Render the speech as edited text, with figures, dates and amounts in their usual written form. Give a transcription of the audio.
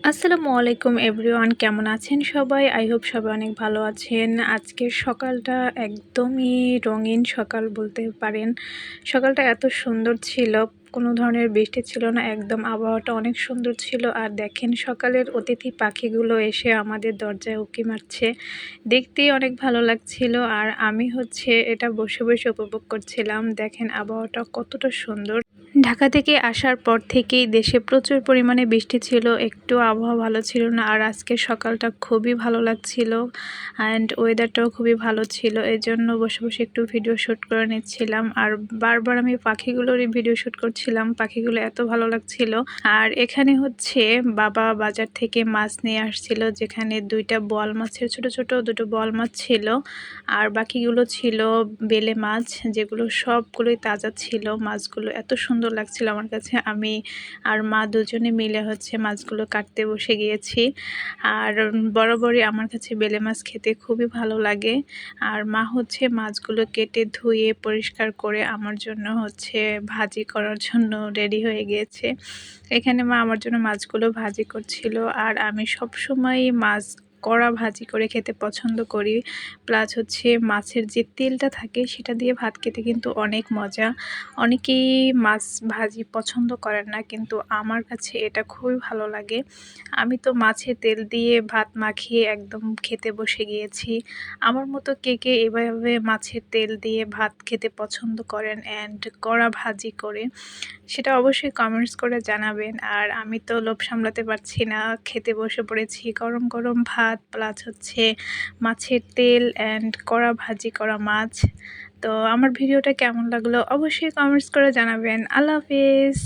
আসসালামু আলাইকুম এভরিওয়ান, কেমন আছেন সবাই? আই হোপ সবাই অনেক ভালো আছেন। আজকের সকালটা একদমই রঙিন সকাল বলতে পারেন। সকালটা এত সুন্দর ছিল, কোনো ধরনের বৃষ্টি ছিল না, একদম আবহাওয়াটা অনেক সুন্দর ছিল। আর দেখেন সকালের অতিথি পাখিগুলো এসে আমাদের দরজায় উঁকি মারছে, দেখতেই অনেক ভালো লাগছিল। আর আমি এটা বসে বসে উপভোগ করছিলাম। দেখেন আবহাওয়াটা কতটা সুন্দর। ঢাকা থেকে আসার পর থেকেই দেশে প্রচুর পরিমাণে বৃষ্টি ছিল, একটু আবহাওয়া ভালো ছিল না। আর আজকের সকালটা খুবই ভালো লাগছিল অ্যান্ড ওয়েদারটাও খুবই ভালো ছিল, এই জন্য বসে বসে একটু ভিডিও শ্যুট করে নিচ্ছিলাম। আর বারবার আমি পাখিগুলোরই ভিডিও শ্যুট করছিলাম, পাখিগুলো এত ভালো লাগছিল। আর এখানে বাবা বাজার থেকে মাছ নিয়ে আসছিল, যেখানে দুইটা বোয়াল মাছের ছোট ছোট দুটো বোয়াল মাছ ছিল, আর বাকিগুলো ছিল বেলে মাছ, যেগুলো সবগুলোই তাজা ছিল। মাছগুলো এত সুন্দর লাগছিল আমার কাছে। আমি আর মা দুজনে মিলে মাছগুলো কাটতে বসে গিয়েছি। আর বরাবরই আমার কাছে বেলে মাছ খেতে খুবই ভালো লাগে। আর মা মাছগুলো কেটে ধুয়ে পরিষ্কার করে আমার জন্য ভাজি করার জন্য রেডি হয়ে গিয়েছে। এখানে মা আমার জন্য মাছগুলো ভাজি করছিল। আর আমি সব সময় মাছ কড়া ভাজি করে খেতে পছন্দ করি। প্লাস মাছের যে তেলটা থাকে সেটা দিয়ে ভাত খেতে কিন্তু অনেক মজা। অনেকেই মাছ ভাজি পছন্দ করেন না, কিন্তু আমার কাছে এটা খুবই ভালো লাগে। আমি তো মাছের তেল দিয়ে ভাত মাখিয়ে একদম খেতে বসে গিয়েছি। আমার মতো কে কে এভাবে মাছের তেল দিয়ে ভাত খেতে পছন্দ করেন অ্যান্ড কড়া ভাজি করে, সেটা অবশ্যই কমেন্টস করে জানাবেন। আর আমি তো লোভ সামলাতে পারছি না, খেতে বসে পড়েছি। গরম গরম ভাত প্লাস মাছের তেল অ্যান্ড কড়া ভাজি করা মাছ। তো আমার ভিডিওটা কেমন লাগলো অবশ্যই কমেন্টস করে জানাবেন। আল্লাহ হাফেজ।